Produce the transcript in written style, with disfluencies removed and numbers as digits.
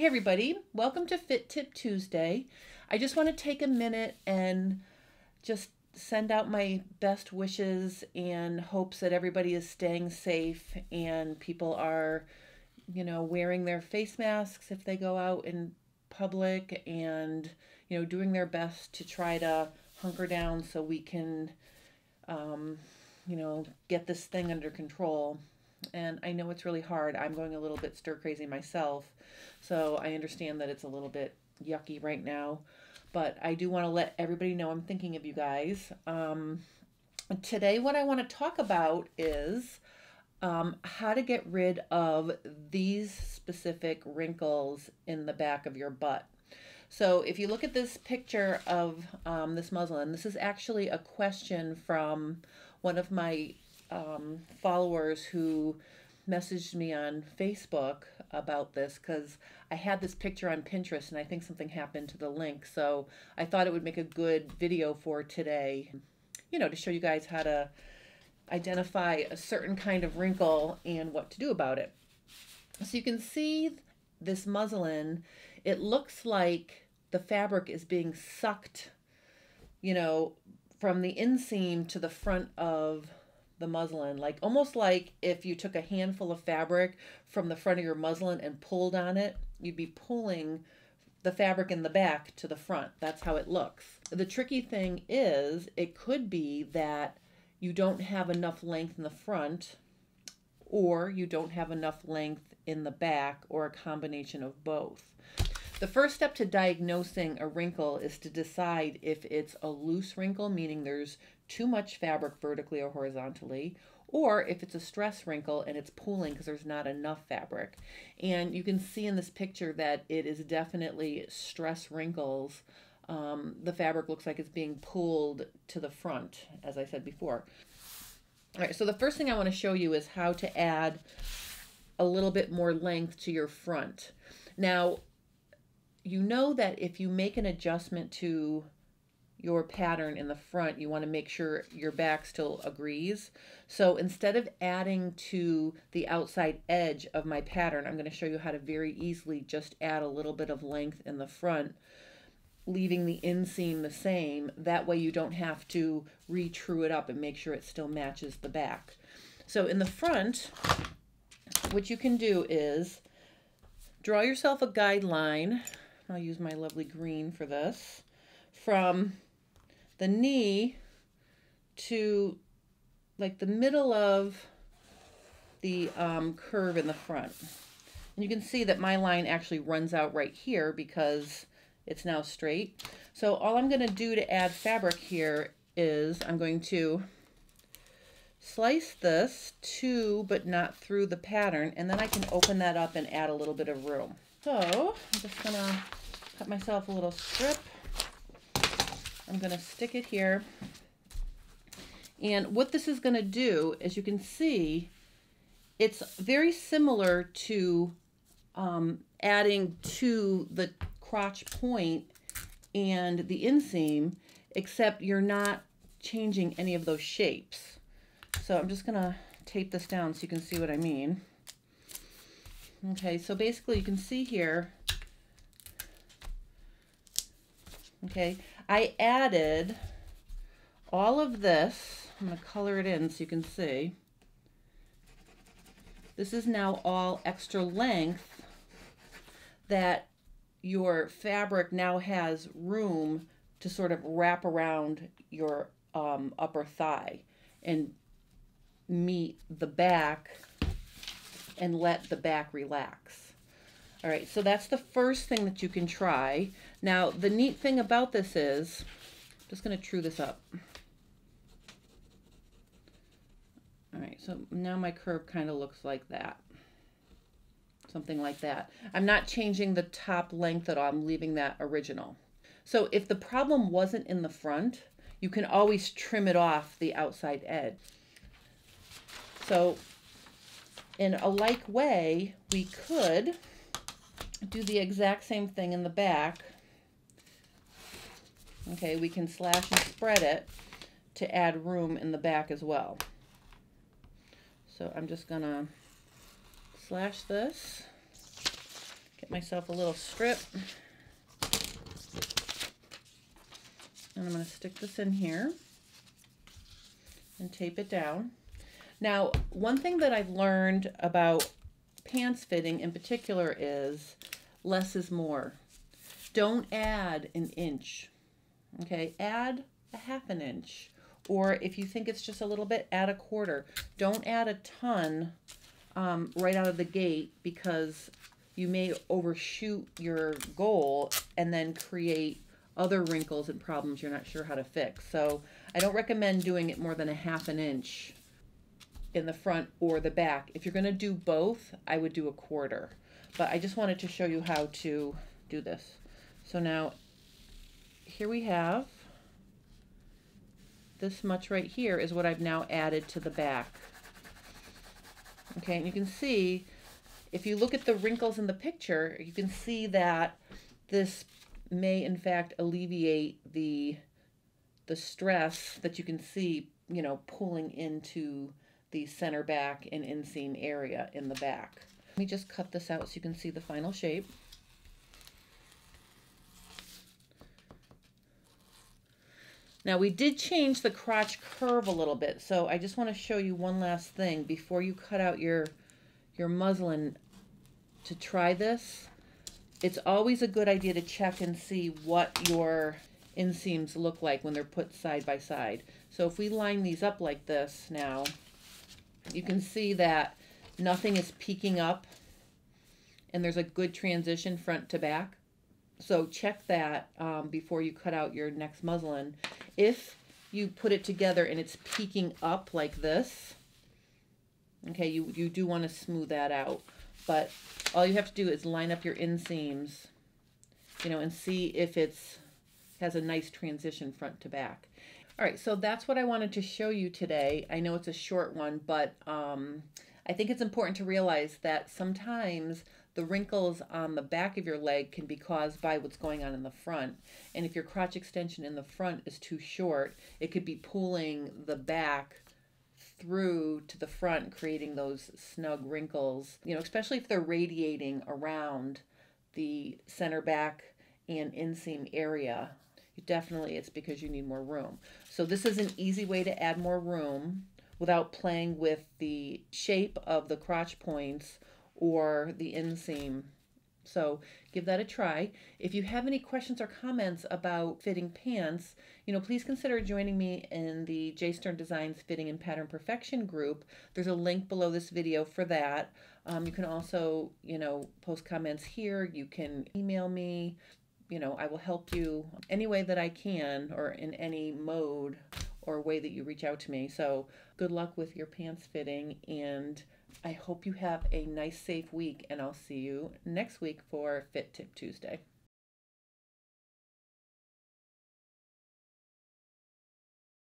Hey everybody, welcome to Fit Tip Tuesday. I just want to take a minute and just send out my best wishes and hopes that everybody is staying safe and people are, wearing their face masks if they go out in public and, doing their best to try to hunker down so we can, get this thing under control. And I know it's really hard. I'm going a little bit stir crazy myself, so I understand that it's a little bit yucky right now. But I do want to let everybody know I'm thinking of you guys. Today, what I want to talk about is how to get rid of these specific wrinkles in the back of your butt. So if you look at this picture of this muslin, this is actually a question from one of my followers who messaged me on Facebook about this because I had this picture on Pinterest and I think something happened to the link. So I thought it would make a good video for today, to show you guys how to identify a certain kind of wrinkle and what to do about it. So you can see this muslin, it looks like the fabric is being sucked, from the inseam to the front of the muslin, like almost like if you took a handful of fabric from the front of your muslin and pulled on it, you'd be pulling the fabric in the back to the front. That's how it looks. The tricky thing is it could be that you don't have enough length in the front, or you don't have enough length in the back, or a combination of both. The first step to diagnosing a wrinkle is to decide if it's a loose wrinkle, meaning there's too much fabric vertically or horizontally, or if it's a stress wrinkle and it's pulling because there's not enough fabric. And you can see in this picture that it is definitely stress wrinkles. The fabric looks like it's being pulled to the front, as I said before. All right, so the first thing I want to show you is how to add a little bit more length to your front. Now, you know that if you make an adjustment to your pattern in the front, you want to make sure your back still agrees. So instead of adding to the outside edge of my pattern, I'm going to show you how to very easily just add a little bit of length in the front, leaving the inseam the same. That way you don't have to re-true it up and make sure it still matches the back. So in the front, what you can do is draw yourself a guideline. I'll use my lovely green for this. From the knee to like the middle of the curve in the front. And you can see that my line actually runs out right here because it's now straight. So all I'm going to do to add fabric here is I'm going to slice this to, but not through the pattern, and then I can open that up and add a little bit of room. So I'm just going to cut myself a little strip. I'm going to stick it here. And what this is going to do, as you can see, it's very similar to adding to the crotch point and the inseam, except you're not changing any of those shapes. So I'm just going to tape this down so you can see what I mean. Okay, so basically you can see here, okay, I added all of this. I'm going to color it in so you can see. This is now all extra length that your fabric now has room to sort of wrap around your upper thigh and meet the back and let the back relax. All right, so that's the first thing that you can try. Now, the neat thing about this is, I'm just going to true this up. All right, so now my curve kind of looks like that. Something like that. I'm not changing the top length at all. I'm leaving that original. So if the problem wasn't in the front, you can always trim it off the outside edge. So in a like way, we could do the exact same thing in the back. Okay, we can slash and spread it to add room in the back as well. So I'm just gonna slash this. Okay, get myself a little strip. And I'm going to stick this in here and tape it down. Now, one thing that I've learned about pants fitting in particular is less is more. Don't add an inch, okay? Add a half an inch. Or if you think it's just a little bit, add a quarter. Don't add a ton right out of the gate, because you may overshoot your goal and then create other wrinkles and problems you're not sure how to fix. So I don't recommend doing it more than a half an inch in the front or the back. If you're going to do both, I would do a quarter. But I just wanted to show you how to do this. So now here we have this much right here is what I've now added to the back. Okay, and you can see, if you look at the wrinkles in the picture, you can see that this may in fact alleviate the stress that you can see, you know, pulling into the center back and inseam area in the back. Let me just cut this out so you can see the final shape. Now we did change the crotch curve a little bit, so I just want to show you one last thing before you cut out your muslin. To try this, it's always a good idea to check and see what your inseams look like when they're put side by side. So if we line these up like this now, you can see that nothing is peeking up and there's a good transition front to back. So check that before you cut out your next muslin. If you put it together and it's peeking up like this, okay, you do want to smooth that out. But all you have to do is line up your inseams, you know, and see if it's has a nice transition front to back. All right, so that's what I wanted to show you today. I know it's a short one, but I think it's important to realize that sometimes the wrinkles on the back of your leg can be caused by what's going on in the front. And if your crotch extension in the front is too short, it could be pulling the back through to the front, creating those snug wrinkles, you know, especially if they're radiating around the center back and inseam area. Definitely it's because you need more room. So this is an easy way to add more room without playing with the shape of the crotch points or the inseam. So give that a try. If you have any questions or comments about fitting pants, you know, please consider joining me in the J Stern Designs Fitting and Pattern Perfection group. There's a link below this video for that. You can also, you know, post comments here. You can email me. You know, I will help you any way that I can, or in any mode or way that you reach out to me. So good luck with your pants fitting, and I hope you have a nice, safe week, and I'll see you next week for Fit Tip Tuesday.